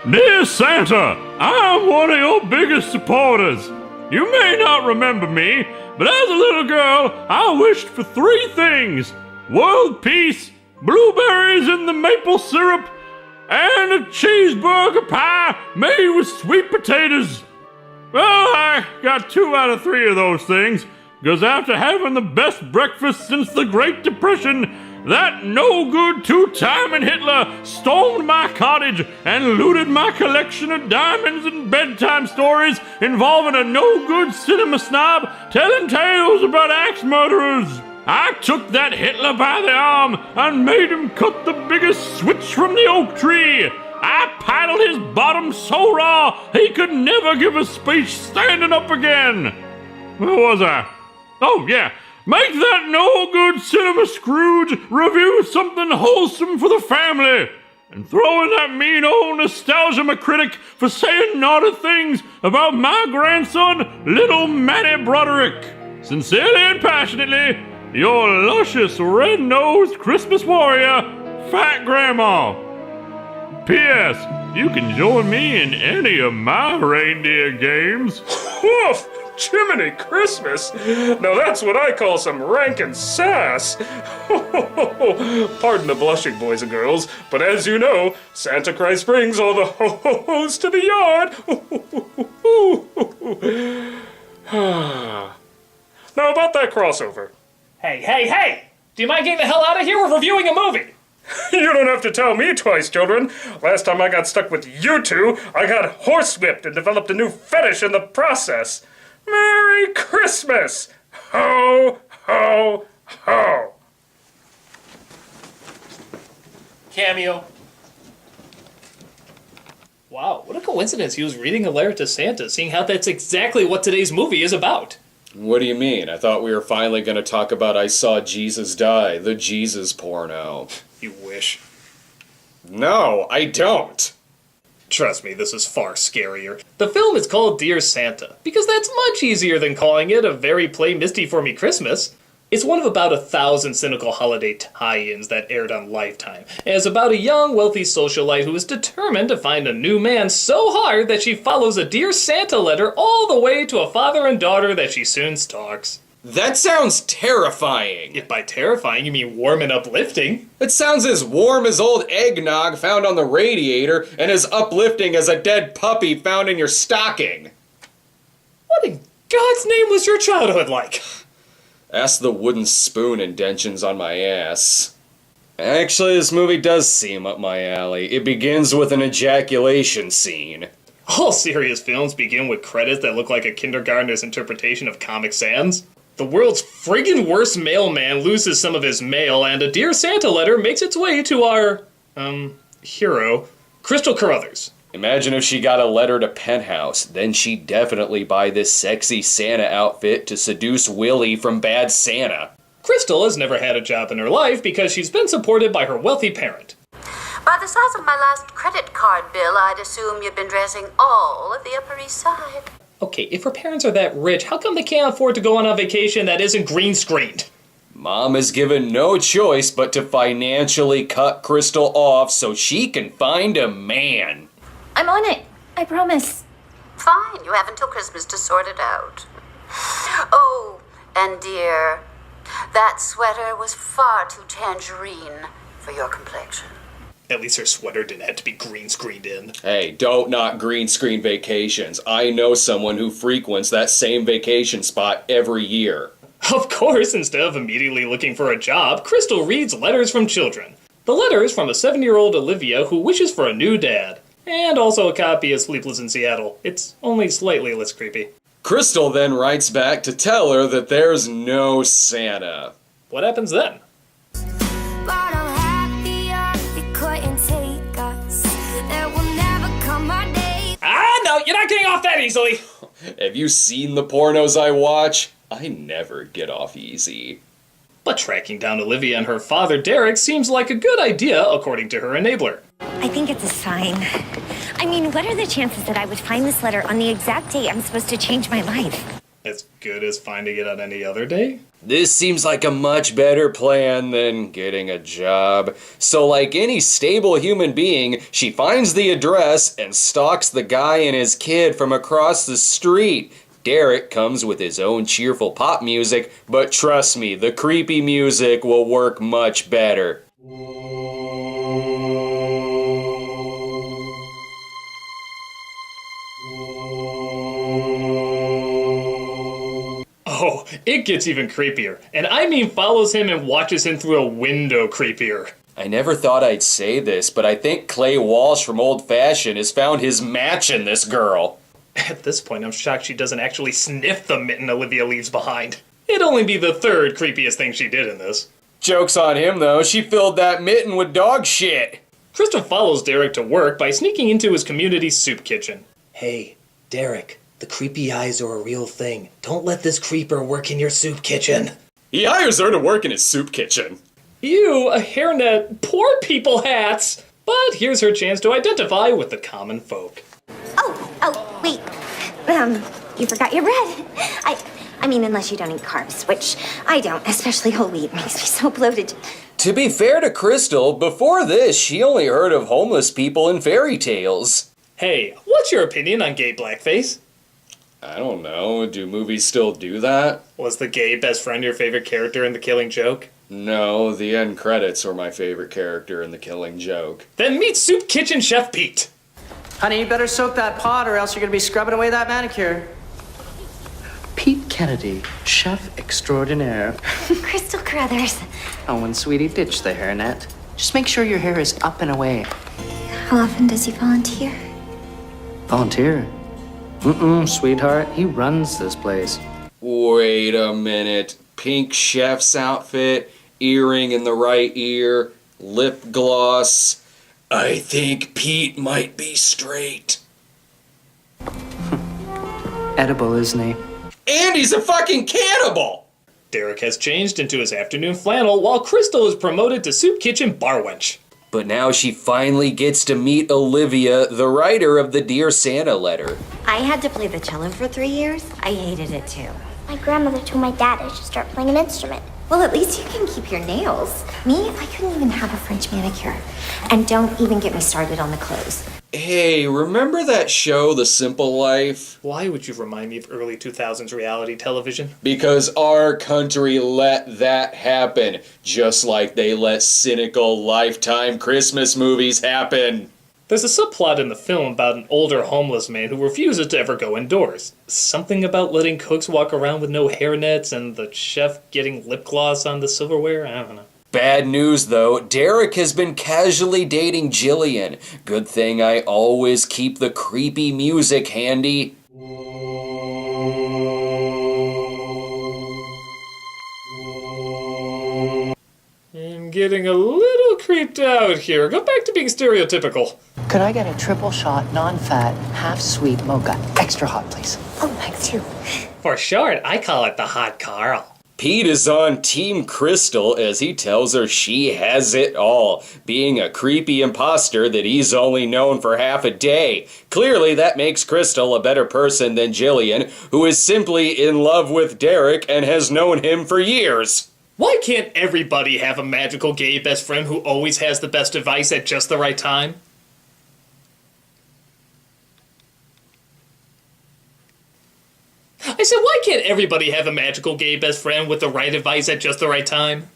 Dear Santa, I'm one of your biggest supporters. You may not remember me, but as a little girl, I wished for three things: world peace, blueberries in the maple syrup, and a cheeseburger pie made with sweet potatoes. Well, I got 2 out of 3 of those things, because after having the best breakfast since the Great Depression, that no-good two-timing Hitler stormed my cottage and looted my collection of diamonds and bedtime stories involving a no-good cinema snob telling tales about axe murderers. I took that Hitler by the arm and made him cut the biggest switch from the oak tree. I paddled his bottom so raw he could never give a speech standing up again. Where was I? Oh, yeah. Make that no-good cinema Scrooge review something wholesome for the family. And throw in that mean old nostalgia Critic for saying naughty things about my grandson, little Matty Broderick. Sincerely and passionately, your luscious red-nosed Christmas warrior, Fat Grandma. P.S. You can join me in any of my reindeer games. Woof! Jiminy Christmas! Now that's what I call some rankin' sass! Pardon the blushing, boys and girls, but as you know, Santa Christ brings all the ho-ho-hos to the yard! Now about that crossover. Hey! Do you mind getting the hell out of here? We're reviewing a movie! You don't have to tell me twice, children. Last time I got stuck with you two, I got horsewhipped and developed a new fetish in the process. Merry Christmas! Ho, ho, ho! Cameo. Wow, what a coincidence he was reading a letter to Santa, seeing how that's exactly what today's movie is about. What do you mean? I thought we were finally going to talk about I Saw Jesus Die, the Jesus porno. You wish. No, I don't. Trust me, this is far scarier. The film is called Dear Santa, because that's much easier than calling it A Very Play Misty for Me Christmas. It's one of about 1,000 cynical holiday tie-ins that aired on Lifetime, and it's about a young, wealthy socialite who is determined to find a new man so hard that she follows a Dear Santa letter all the way to a father and daughter that she soon stalks. That sounds terrifying. If by terrifying you mean warm and uplifting. It sounds as warm as old eggnog found on the radiator and as uplifting as a dead puppy found in your stocking. What in God's name was your childhood like? Ask the wooden spoon indentions on my ass. Actually, this movie does seem up my alley. It begins with an ejaculation scene. All serious films begin with credits that look like a kindergartner's interpretation of Comic Sans. The world's friggin' worst mailman loses some of his mail, and a Dear Santa letter makes its way to our, hero, Crystal Carruthers. Imagine if she got a letter to Penthouse, then she'd definitely buy this sexy Santa outfit to seduce Willie from Bad Santa. Crystal has never had a job in her life because she's been supported by her wealthy parent. By the size of my last credit card bill, I'd assume you've been dressing all of the Upper East Side. Okay, if her parents are that rich, how come they can't afford to go on a vacation that isn't green screened? Mom is given no choice but to financially cut Crystal off so she can find a man. I'm on it. I promise. Fine, you have until Christmas to sort it out. Oh, and dear, that sweater was far too tangerine for your complexion. At least her sweater didn't have to be green screened in. Hey, don't knock green screen vacations. I know someone who frequents that same vacation spot every year. Of course, instead of immediately looking for a job, Crystal reads letters from children. The letter is from a 7-year-old Olivia who wishes for a new dad. And also a copy of Sleepless in Seattle. It's only slightly less creepy. Crystal then writes back to tell her that there's no Santa. What happens then? No, you're not getting off that easily! Have you seen the pornos I watch? I never get off easy. But tracking down Olivia and her father, Derek, seems like a good idea, according to her enabler. I think it's a sign. I mean, what are the chances that I would find this letter on the exact day I'm supposed to change my life? As good as finding it on any other day? This seems like a much better plan than getting a job. So like any stable human being, she finds the address and stalks the guy and his kid from across the street. Derek comes with his own cheerful pop music, but trust me, the creepy music will work much better. Oh, it gets even creepier. And I mean follows him and watches him through a window creepier. I never thought I'd say this, but I think Clay Walsh from Old Fashioned has found his match in this girl. At this point, I'm shocked she doesn't actually sniff the mitten Olivia leaves behind. It'd only be the third creepiest thing she did in this. Joke's on him though, she filled that mitten with dog shit. Crystal follows Derek to work by sneaking into his community soup kitchen. Hey, Derek, the creepy eyes are a real thing. Don't let this creeper work in your soup kitchen. He hires her to work in his soup kitchen. Ew, a hairnet, poor people hats! But here's her chance to identify with the common folk. Oh, wait. You forgot your bread. I mean, unless you don't eat carbs, which I don't, especially whole wheat. Makes me so bloated. To be fair to Crystal, before this, she only heard of homeless people in fairy tales. Hey, what's your opinion on gay blackface? I don't know, do movies still do that? Was the gay best friend your favorite character in The Killing Joke? No, the end credits were my favorite character in The Killing Joke. Then meet Soup Kitchen Chef Pete. Honey, you better soak that pot or else you're gonna be scrubbing away that manicure. Pete Kennedy, chef extraordinaire. Crystal Carruthers. Oh, and sweetie, ditch the hairnet. Just make sure your hair is up and away. How often does he volunteer? Volunteer? Sweetheart, he runs this place. Wait a minute. Pink chef's outfit, earring in the right ear, lip gloss. I think Pete might be straight. Edible, isn't he? And he's a fucking cannibal! Derek has changed into his afternoon flannel while Crystal is promoted to Soup Kitchen bar wench. But now she finally gets to meet Olivia, the writer of the Dear Santa letter. I had to play the cello for 3 years. I hated it too. My grandmother told my dad I should start playing an instrument. Well, at least you can keep your nails. Me, I couldn't even have a French manicure. And don't even get me started on the clothes. Hey, remember that show, The Simple Life? Why would you remind me of early 2000s reality television? Because our country let that happen, just like they let cynical Lifetime Christmas movies happen. There's a subplot in the film about an older homeless man who refuses to ever go indoors. Something about letting cooks walk around with no hairnets and the chef getting lip gloss on the silverware? I don't know. Bad news though, Derek has been casually dating Jillian. Good thing I always keep the creepy music handy. I'm getting a little creeped out here. Go back to being stereotypical. Could I get a triple shot, non-fat, half-sweet mocha? Extra hot, please. Oh, Mike, too. For short, I call it the Hot Carl. Pete is on Team Crystal as he tells her she has it all, being a creepy imposter that he's only known for half a day. Clearly that makes Crystal a better person than Jillian, who is simply in love with Derek and has known him for years. Why can't everybody have a magical gay best friend who always has the best advice at just the right time? I said, why can't everybody have a magical gay best friend with the right advice at just the right time?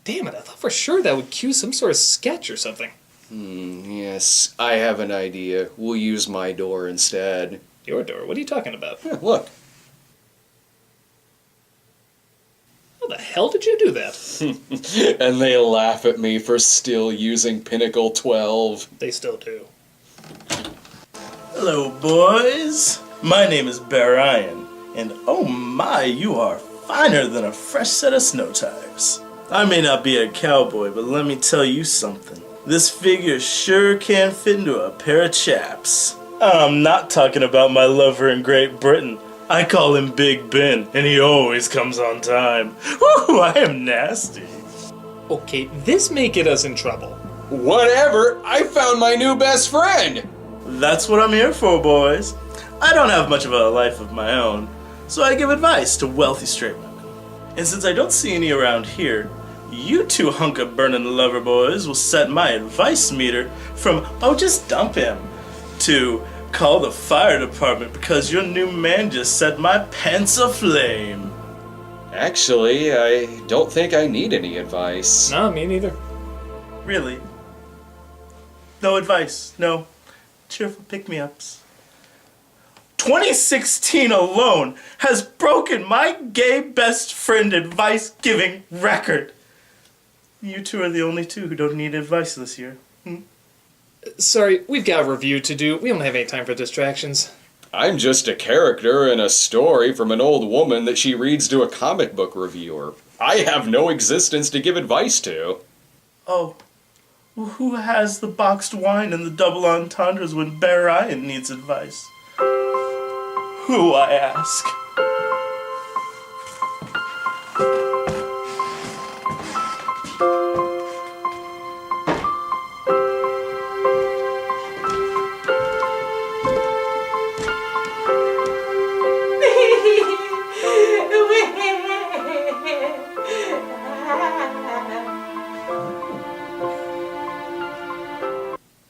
Damn it, I thought for sure that would cue some sort of sketch or something. Yes, I have an idea. We'll use my door instead. Your door? What are you talking about? Look. How the hell did you do that? And they laugh at me for still using Pinnacle 12. They still do. Hello, boys. My name is Barian, and oh my, you are finer than a fresh set of snow tires. I may not be a cowboy, but let me tell you something. This figure sure can fit into a pair of chaps. I'm not talking about my lover in Great Britain. I call him Big Ben, and he always comes on time. Woo, I am nasty. Okay, this may get us in trouble. Whatever, I found my new best friend! That's what I'm here for, boys. I don't have much of a life of my own, so I give advice to wealthy straight women. And since I don't see any around here, you two hunk-of-burnin' lover boys will set my advice meter from, oh, just dump him, to call the fire department because your new man just set my pants aflame. Actually, I don't think I need any advice. No, me neither. Really? No advice, no cheerful pick-me-ups. 2016 alone has broken my gay best friend advice-giving record. You two are the only two who don't need advice this year. Sorry, we've got a review to do. We don't have any time for distractions. I'm just a character in a story from an old woman that she reads to a comic book reviewer. I have no existence to give advice to. Oh, well, who has the boxed wine and the double entendres when Barian needs advice? Who, I ask?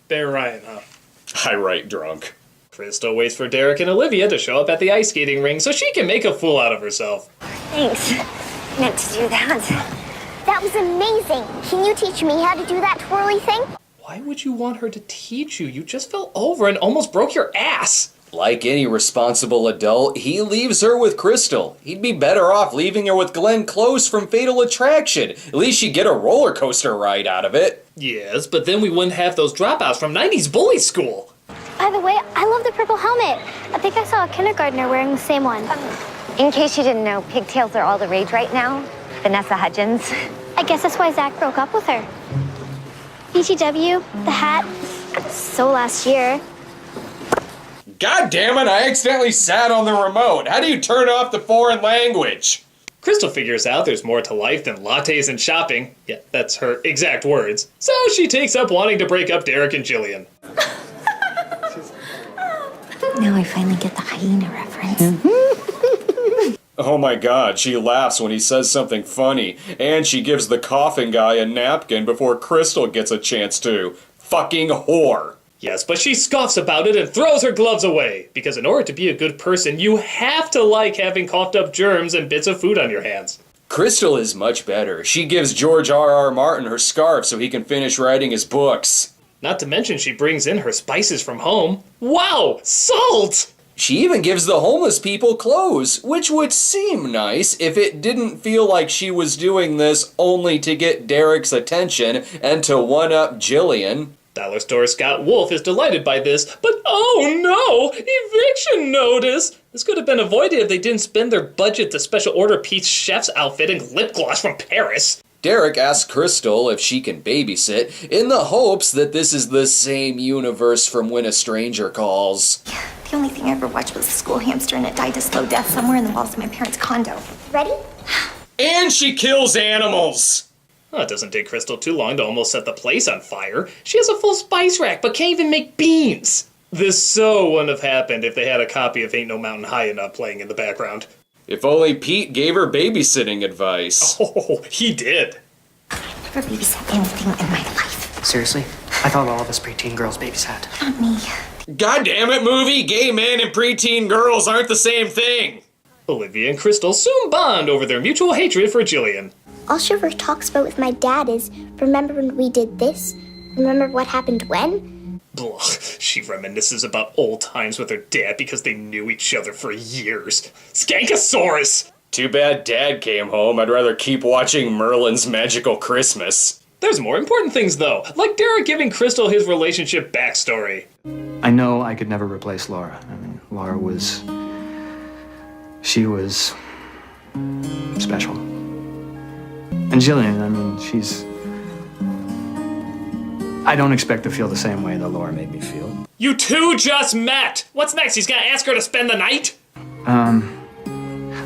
Bear Ryan, huh? I write drunk. Crystal waits for Derek and Olivia to show up at the ice skating ring so she can make a fool out of herself. Thanks. Meant to do that. That was amazing. Can you teach me how to do that twirly thing? Why would you want her to teach you? You just fell over and almost broke your ass. Like any responsible adult, he leaves her with Crystal. He'd be better off leaving her with Glenn Close from Fatal Attraction. At least she'd get a roller coaster ride out of it. Yes, but then we wouldn't have those dropouts from 90s bully school. By the way, I love the purple helmet. I think I saw a kindergartner wearing the same one. In case you didn't know, pigtails are all the rage right now. Vanessa Hudgens. I guess that's why Zach broke up with her. BTW, the hat, so last year. God damn it, I accidentally sat on the remote. How do you turn off the foreign language? Crystal figures out there's more to life than lattes and shopping. Yeah, that's her exact words. So she takes up wanting to break up Derek and Jillian. Now I finally get the hyena reference. Oh my god, she laughs when he says something funny, and she gives the coughing guy a napkin before Crystal gets a chance to. Fucking whore. Yes, but she scoffs about it and throws her gloves away. Because in order to be a good person, you have to like having coughed up germs and bits of food on your hands. Crystal is much better. She gives George R.R. Martin her scarf so he can finish writing his books. Not to mention she brings in her spices from home. Wow, salt! She even gives the homeless people clothes, which would seem nice if it didn't feel like she was doing this only to get Derek's attention and to one-up Jillian. Dollar store Scott Wolf is delighted by this, but oh no! Eviction notice! This could have been avoided if they didn't spend their budget to special order Pete's chef's outfit and lip gloss from Paris. Derek asks Crystal if she can babysit, in the hopes that this is the same universe from When a Stranger Calls. The only thing I ever watched was a school hamster, and it died a slow death somewhere in the walls of my parents' condo. Ready? And she kills animals! Oh, it doesn't take Crystal too long to almost set the place on fire. She has a full spice rack, but can't even make beans. This so wouldn't have happened if they had a copy of Ain't No Mountain High Enough playing in the background. If only Pete gave her babysitting advice. Oh, he did. I've never babysat anything in my life. Seriously? I thought all of us preteen girls babysat. Not me. God damn it, movie! Gay men and preteen girls aren't the same thing! Olivia and Crystal soon bond over their mutual hatred for Jillian. All she ever talks about with my dad is, remember when we did this? Remember what happened when? Blah, she reminisces about old times with her dad because they knew each other for years. Skankosaurus! Too bad Dad came home. I'd rather keep watching Merlin's Magical Christmas. There's more important things, though, like Derek giving Crystal his relationship backstory. I know I could never replace Laura. I mean, Laura was... she was... special. And Jillian, I mean, she's... I don't expect to feel the same way that Laura made me feel. You two just met! What's next? He's gonna ask her to spend the night?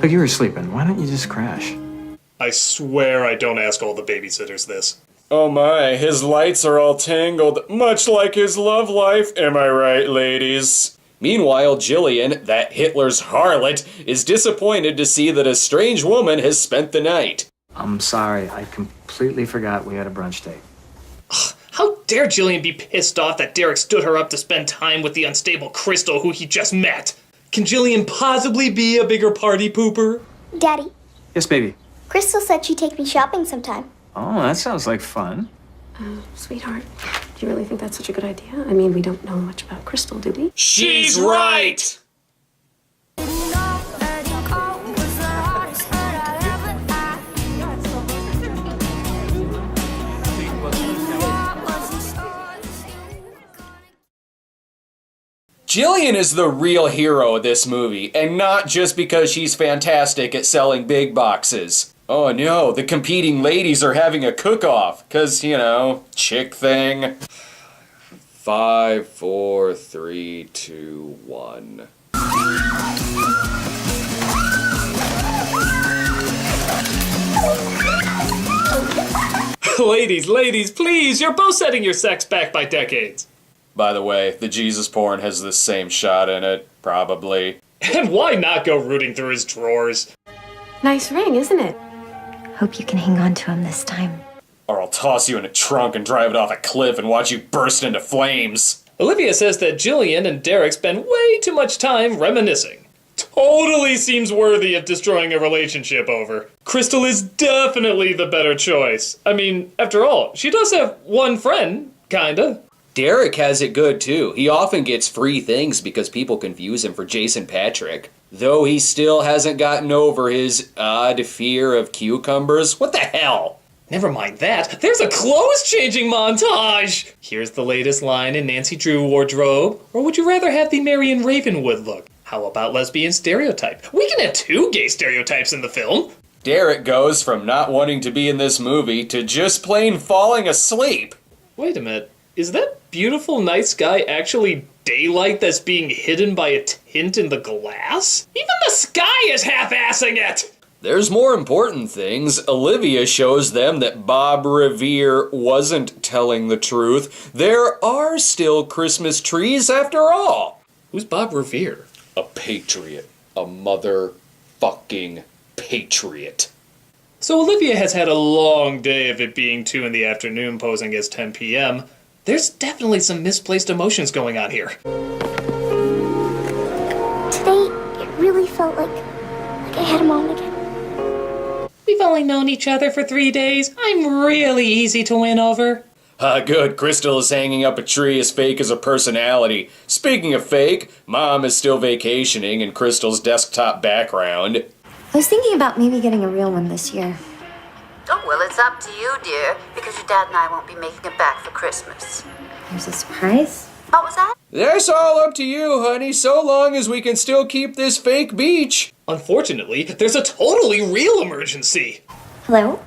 Look, you were sleeping. Why don't you just crash? I swear I don't ask all the babysitters this. Oh my, his lights are all tangled, much like his love life. Am I right, ladies? Meanwhile, Jillian, that Hitler's harlot, is disappointed to see that a strange woman has spent the night. I'm sorry, I completely forgot we had a brunch date. How dare Jillian be pissed off that Derek stood her up to spend time with the unstable Crystal who he just met? Can Jillian possibly be a bigger party pooper? Daddy, Yes, baby. Crystal said she'd take me shopping sometime. Oh, that sounds like fun. Sweetheart, do you really think that's such a good idea? I mean, we don't know much about Crystal, do we? She's right! Jillian is the real hero of this movie, and not just because she's fantastic at selling big boxes. Oh no, the competing ladies are having a cook-off, 'cause, you know, chick thing. 5, 4, 3, 2, 1. Ladies, please, you're both setting your sex back by decades. By the way, the Jesus porn has the same shot in it, probably. And why not go rooting through his drawers? Nice ring, isn't it? Hope you can hang on to him this time. Or I'll toss you in a trunk and drive it off a cliff and watch you burst into flames. Olivia says that Jillian and Derek spend way too much time reminiscing. Totally seems worthy of destroying a relationship over. Crystal is definitely the better choice. I mean, after all, she does have one friend, kinda. Derek has it good too. He often gets free things because people confuse him for Jason Patrick. Though he still hasn't gotten over his odd fear of cucumbers. What the hell? Never mind that. There's a clothes-changing montage! Here's the latest line in Nancy Drew wardrobe. Or would you rather have the Marion Ravenwood look? How about lesbian stereotype? We can have 2 gay stereotypes in the film. Derek goes from not wanting to be in this movie to just plain falling asleep. Wait a minute. Is that beautiful night sky actually daylight that's being hidden by a tint in the glass? Even the sky is half-assing it! There's more important things. Olivia shows them that Bob Revere wasn't telling the truth. There are still Christmas trees after all. Who's Bob Revere? A patriot. A motherfucking patriot. So Olivia has had a long day of it being 2 in the afternoon posing as 10 p.m. There's definitely some misplaced emotions going on here. Today, it really felt like I had a mom again. We've only known each other for 3 days. I'm really easy to win over. Good. Crystal is hanging up a tree as fake as her personality. Speaking of fake, Mom is still vacationing in Crystal's desktop background. I was thinking about maybe getting a real one this year. Oh, well, it's up to you, dear, because your dad and I won't be making it back for Christmas. There's a surprise? What was that? That's all up to you, honey, so long as we can still keep this fake beach. Unfortunately, there's a totally real emergency. Hello?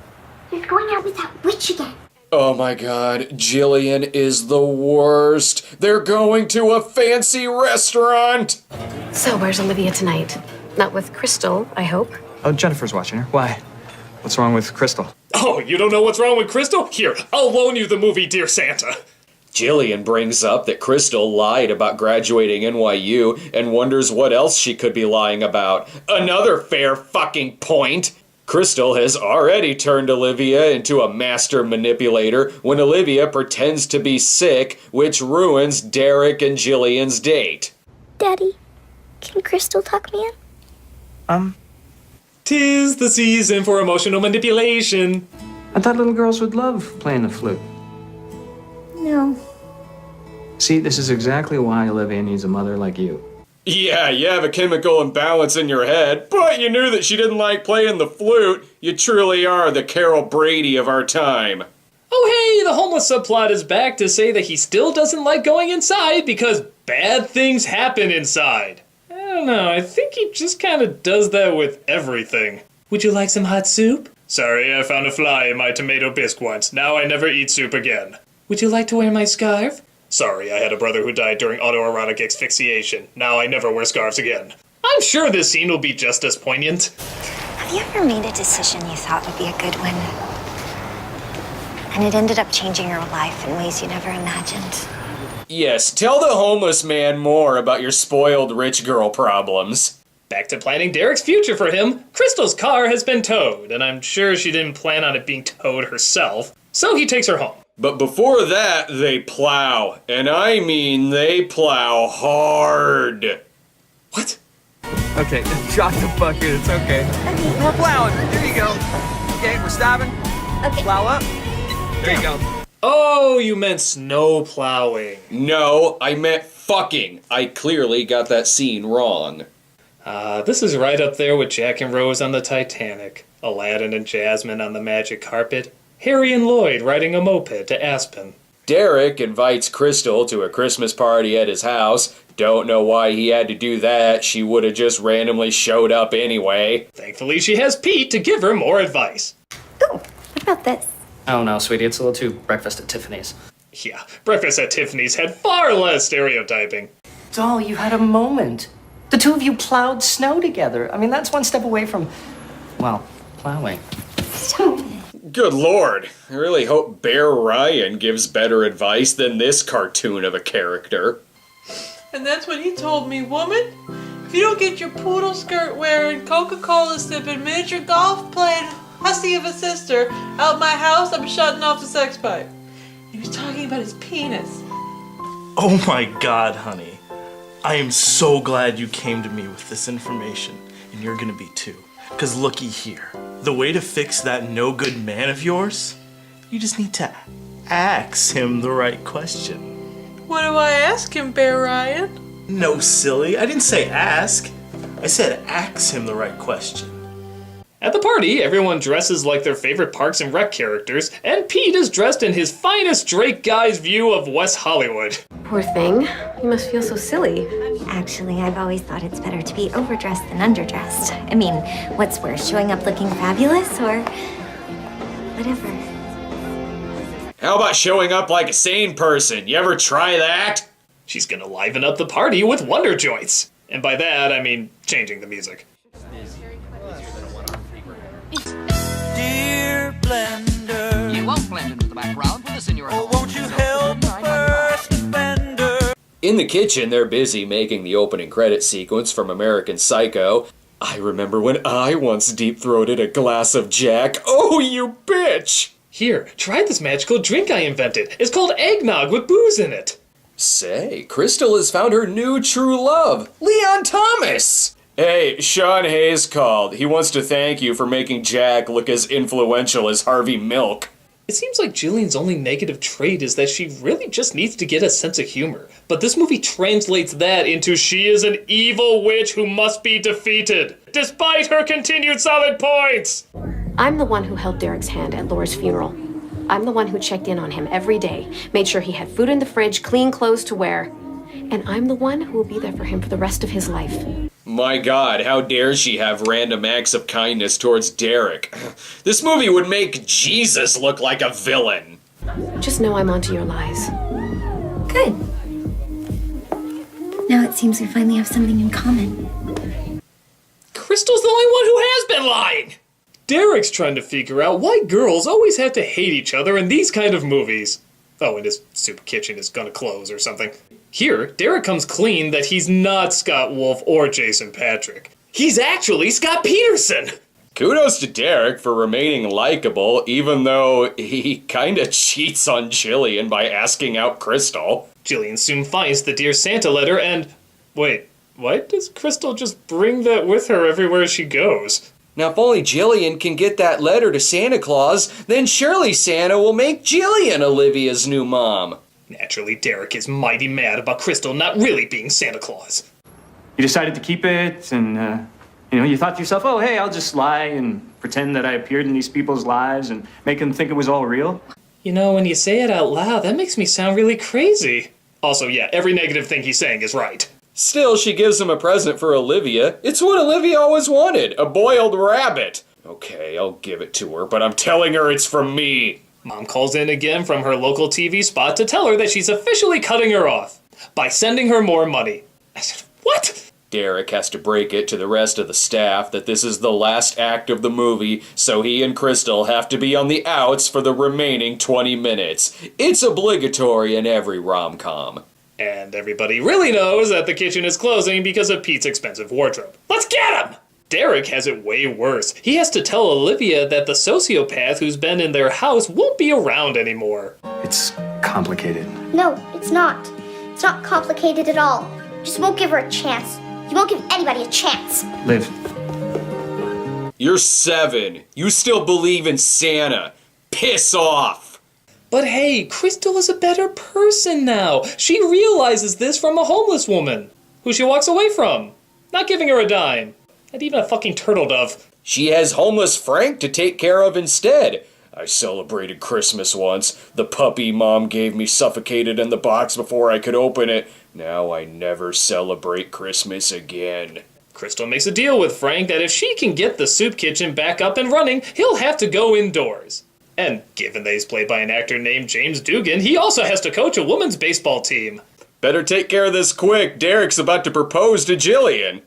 He's going out with that witch again. Oh my god, Jillian is the worst. They're going to a fancy restaurant. So, where's Olivia tonight? Not with Crystal, I hope. Oh, Jennifer's watching her. Why? What's wrong with Crystal? Oh, you don't know what's wrong with Crystal? Here, I'll loan you the movie Dear Santa. Jillian brings up that Crystal lied about graduating NYU and wonders what else she could be lying about. Another fair fucking point. Crystal has already turned Olivia into a master manipulator when Olivia pretends to be sick, which ruins Derek and Jillian's date. Daddy, can Crystal tuck me in? 'Tis the season for emotional manipulation. I thought little girls would love playing the flute. No. See, this is exactly why Olivia needs a mother like you. Yeah, you have a chemical imbalance in your head, but you knew that she didn't like playing the flute. You truly are the Carol Brady of our time. Oh hey, the homeless subplot is back to say that he still doesn't like going inside because bad things happen inside. I don't know, I think he just kind of does that with everything. Would you like some hot soup? Sorry, I found a fly in my tomato bisque once. Now I never eat soup again. Would you like to wear my scarf? Sorry, I had a brother who died during autoerotic asphyxiation. Now I never wear scarves again. I'm sure this scene will be just as poignant. Have you ever made a decision you thought would be a good one? And it ended up changing your life in ways you never imagined? Yes, tell the homeless man more about your spoiled rich girl problems. Back to planning Derek's future for him. Crystal's car has been towed, and I'm sure she didn't plan on it being towed herself, so he takes her home. But before that, they plow. And I mean they plow hard. What? Okay, drop the bucket, it's okay. We're plowing, there you go. Okay, we're stopping. Okay. Plow up. There you go. Oh, you meant snow plowing. No, I meant fucking. I clearly got that scene wrong. This is right up there with Jack and Rose on the Titanic, Aladdin and Jasmine on the magic carpet, Harry and Lloyd riding a moped to Aspen. Derek invites Crystal to a Christmas party at his house. Don't know why he had to do that. She would have just randomly showed up anyway. Thankfully, she has Pete to give her more advice. Ooh, what about this? Oh no, sweetie, it's a little too breakfast at Tiffany's. Yeah, breakfast at Tiffany's had far less stereotyping. Doll, you had a moment. The two of you plowed snow together. I mean, that's one step away from, well, plowing. Stop it. Good lord. I really hope Bear Ryan gives better advice than this cartoon of a character. And that's when he told me, woman, if you don't get your poodle skirt wearing, Coca-Cola sipping, miniature golf playing hussy of a sister out my house, I'm shutting off the sex pipe. He was talking about his penis. Oh my god, honey. I am so glad you came to me with this information, and you're gonna be too. Cause looky here, the way to fix that no-good man of yours, you just need to ask him the right question. What do I ask him, Bear Ryan? No, silly, I didn't say ask. I said ask him the right question. At the party, everyone dresses like their favorite Parks and Rec characters, and Pete is dressed in his finest Drake guy's view of West Hollywood. Poor thing. You must feel so silly. Actually, I've always thought it's better to be overdressed than underdressed. I mean, what's worse, showing up looking fabulous or whatever? How about showing up like a sane person? You ever try that? She's gonna liven up the party with Wonder Joints. And by that, I mean changing the music. Dear Blender. You won't blend into the background with us in your home. Won't you help the first offender? In the kitchen, they're busy making the opening credit sequence from American Psycho. I remember when I once deep-throated a glass of Jack. Oh, you bitch! Here, try this magical drink I invented. It's called eggnog with booze in it. Say, Crystal has found her new true love, Leon Thomas! Hey, Sean Hayes called. He wants to thank you for making Jack look as influential as Harvey Milk. It seems like Jillian's only negative trait is that she really just needs to get a sense of humor. But this movie translates that into she is an evil witch who must be defeated, despite her continued solid points! I'm the one who held Derek's hand at Laura's funeral. I'm the one who checked in on him every day, made sure he had food in the fridge, clean clothes to wear. And I'm the one who will be there for him for the rest of his life. My god, how dare she have random acts of kindness towards Derek? This movie would make Jesus look like a villain. Just know I'm onto your lies. Good. Now it seems we finally have something in common. Crystal's the only one who has been lying! Derek's trying to figure out why girls always have to hate each other in these kind of movies. Oh, and his soup kitchen is gonna close or something. Here, Derek comes clean that he's not Scott Wolf or Jason Patrick. He's actually Scott Peterson! Kudos to Derek for remaining likable, even though he kinda cheats on Jillian by asking out Crystal. Jillian soon finds the Dear Santa letter and... Wait, why does Crystal just bring that with her everywhere she goes? Now, if only Jillian can get that letter to Santa Claus, then surely Santa will make Jillian Olivia's new mom. Naturally, Derek is mighty mad about Crystal not really being Santa Claus. You decided to keep it, and, you thought to yourself, oh, hey, I'll just lie and pretend that I appeared in these people's lives and make them think it was all real. You know, when you say it out loud, that makes me sound really crazy. Also, yeah, every negative thing he's saying is right. Still, she gives him a present for Olivia. It's what Olivia always wanted, a boiled rabbit. Okay, I'll give it to her, but I'm telling her it's from me. Mom calls in again from her local TV spot to tell her that she's officially cutting her off by sending her more money. I said, what? Derek has to break it to the rest of the staff that this is the last act of the movie, so he and Crystal have to be on the outs for the remaining 20 minutes. It's obligatory in every rom-com. And everybody really knows that the kitchen is closing because of Pete's expensive wardrobe. Let's get him! Derek has it way worse. He has to tell Olivia that the sociopath who's been in their house won't be around anymore. It's complicated. No, it's not. It's not complicated at all. Just won't give her a chance. You won't give anybody a chance. Liv. You're 7. You still believe in Santa. Piss off. But hey, Crystal is a better person now. She realizes this from a homeless woman who she walks away from, not giving her a dime. Not even a fucking turtle dove. She has homeless Frank to take care of instead. I celebrated Christmas once. The puppy mom gave me suffocated in the box before I could open it. Now I never celebrate Christmas again. Crystal makes a deal with Frank that if she can get the soup kitchen back up and running, he'll have to go indoors. And given that he's played by an actor named James Dugan, he also has to coach a women's baseball team. Better take care of this quick. Derek's about to propose to Jillian.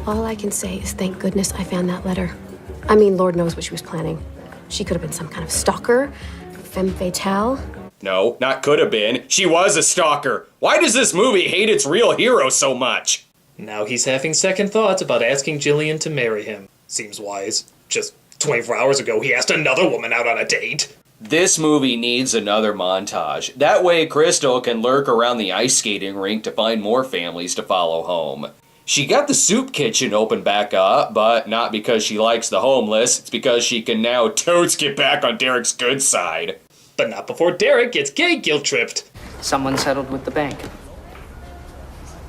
All I can say is thank goodness I found that letter. I mean, Lord knows what she was planning. She could have been some kind of stalker, femme fatale. No, not could have been. She was a stalker. Why does this movie hate its real hero so much? Now he's having second thoughts about asking Jillian to marry him. Seems wise. Just 24 hours ago, he asked another woman out on a date. This movie needs another montage. That way Crystal can lurk around the ice skating rink to find more families to follow home. She got the soup kitchen open back up, but not because she likes the homeless. It's because she can now totes get back on Derek's good side. But not before Derek gets gay guilt-tripped. Someone settled with the bank.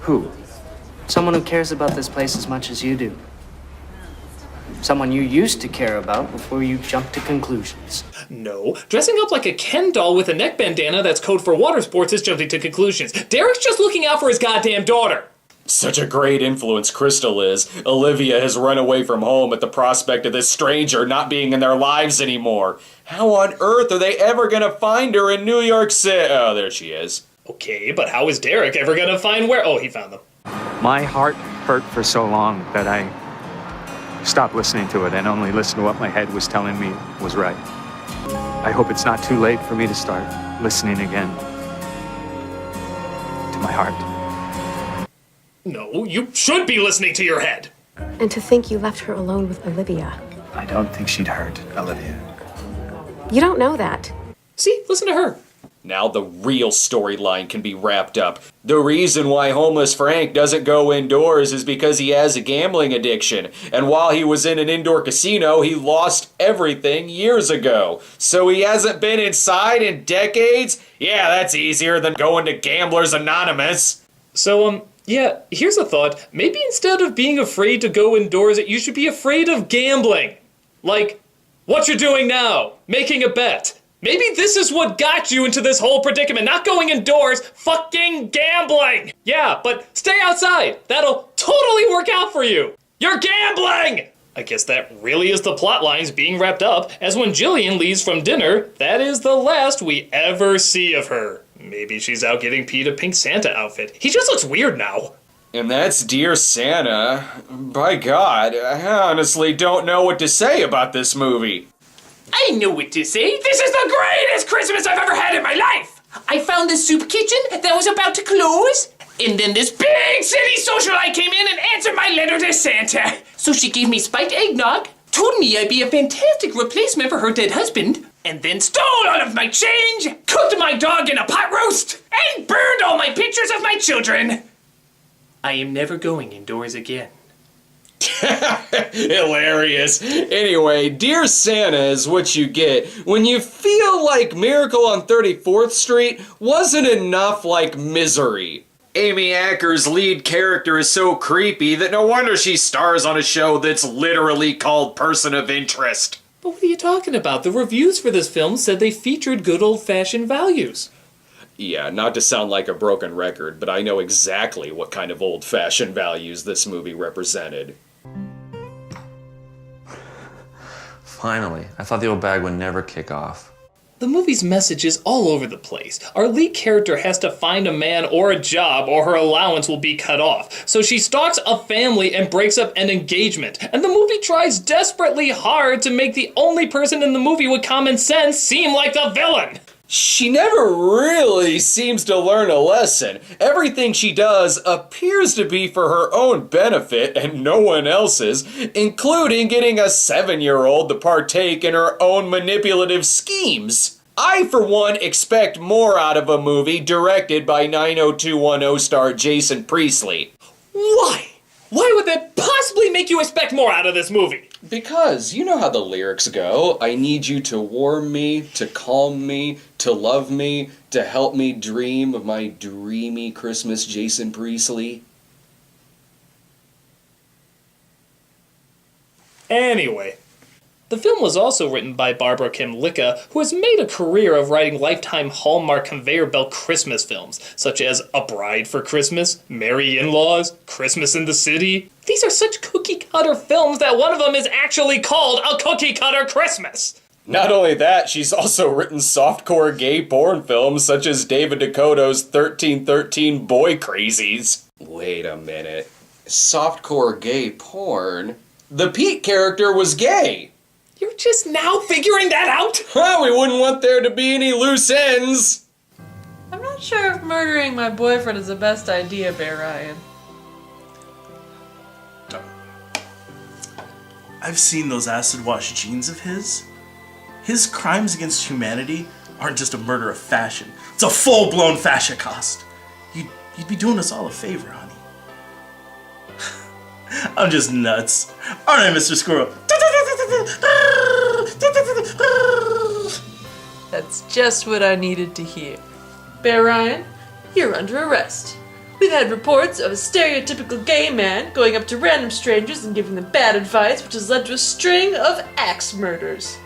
Who? Someone who cares about this place as much as you do. Someone you used to care about before you jumped to conclusions. No, dressing up like a Ken doll with a neck bandana that's code for water sports is jumping to conclusions. Derek's just looking out for his goddamn daughter. Such a great influence Crystal is. Olivia has run away from home at the prospect of this stranger not being in their lives anymore. How on earth are they ever gonna find her in New York City? Oh, there she is. Okay, but how is Derek ever gonna find where? Oh, he found them. My heart hurt for so long that I stopped listening to it and only listened to what my head was telling me was right. I hope it's not too late for me to start listening again to my heart. No, you should be listening to your head. And to think you left her alone with Olivia. I don't think she'd hurt Olivia. You don't know that. See, listen to her. Now the real storyline can be wrapped up. The reason why homeless Frank doesn't go indoors is because he has a gambling addiction. And while he was in an indoor casino, he lost everything years ago. So he hasn't been inside in decades? Yeah, that's easier than going to Gamblers Anonymous. So, yeah, here's a thought. Maybe instead of being afraid to go indoors, you should be afraid of gambling. Like, what you're doing now. Making a bet. Maybe this is what got you into this whole predicament. Not going indoors, fucking gambling. Yeah, but stay outside. That'll totally work out for you. You're gambling! I guess that really is the plot lines being wrapped up, as when Jillian leaves from dinner, that is the last we ever see of her. Maybe she's out getting Pete a pink Santa outfit. He just looks weird now. And that's Dear Santa. By God, I honestly don't know what to say about this movie. I know what to say. This is the greatest Christmas I've ever had in my life. I found the soup kitchen that was about to close, and then this big city socialite came in and answered my letter to Santa. So she gave me spiked eggnog, told me I'd be a fantastic replacement for her dead husband, and then stole all of my change, cooked my dog in a pot roast, and burned all my pictures of my children. I am never going indoors again. Hilarious. Anyway, Dear Santa is what you get when you feel like Miracle on 34th Street wasn't enough like Misery. Amy Acker's lead character is so creepy that no wonder she stars on a show that's literally called Person of Interest. But what are you talking about? The reviews for this film said they featured good old-fashioned values. Yeah, not to sound like a broken record, but I know exactly what kind of old-fashioned values this movie represented. Finally, I thought the old bag would never kick off. The movie's message is all over the place. Our lead character has to find a man or a job or her allowance will be cut off. So she stalks a family and breaks up an engagement. And the movie tries desperately hard to make the only person in the movie with common sense seem like the villain. She never really seems to learn a lesson. Everything she does appears to be for her own benefit and no one else's, including getting a 7-year-old to partake in her own manipulative schemes. I, for one, expect more out of a movie directed by 90210 star Jason Priestley. Why? Why would that possibly make you expect more out of this movie? Because you know how the lyrics go. I need you to warm me, to calm me, to love me, to help me dream of my dreamy Christmas, Jason Priestley. Anyway, the film was also written by Barbara Kim Licka, who has made a career of writing Lifetime Hallmark conveyor belt Christmas films, such as A Bride for Christmas, Merry In-Laws, Christmas in the City. These are such cookie-cutter films that one of them is actually called A Cookie-Cutter Christmas. Not only that, she's also written softcore gay porn films such as David Dakota's 1313 Boy Crazies. Wait a minute. Softcore gay porn? The Pete character was gay! You're just now figuring that out? Well, we wouldn't want there to be any loose ends! I'm not sure if murdering my boyfriend is the best idea, Bear Ryan. I've seen those acid wash jeans of his. His crimes against humanity aren't just a murder of fashion. It's a full-blown fascist. You'd be doing us all a favor, honey. I'm just nuts. Aren't I, Mr. Squirrel? That's just what I needed to hear. Bear Ryan, you're under arrest. We've had reports of a stereotypical gay man going up to random strangers and giving them bad advice, which has led to a string of axe murders.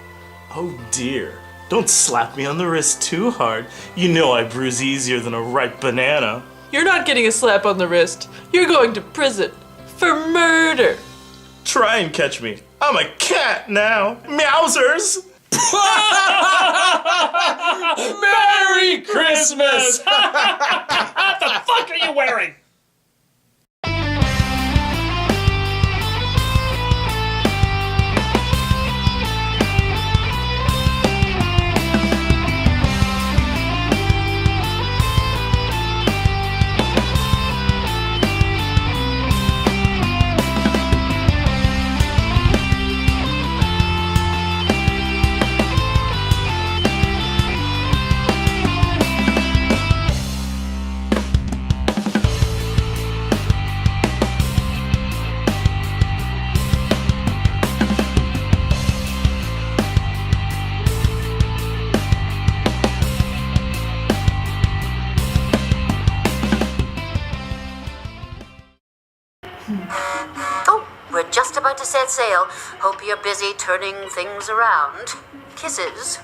Oh dear. Don't slap me on the wrist too hard. You know I bruise easier than a ripe banana. You're not getting a slap on the wrist. You're going to prison for murder. Try and catch me. I'm a cat now. Meowsers! Merry Christmas! What the fuck are you wearing? Oh, we're just about to set sail. Hope you're busy turning things around. Kisses.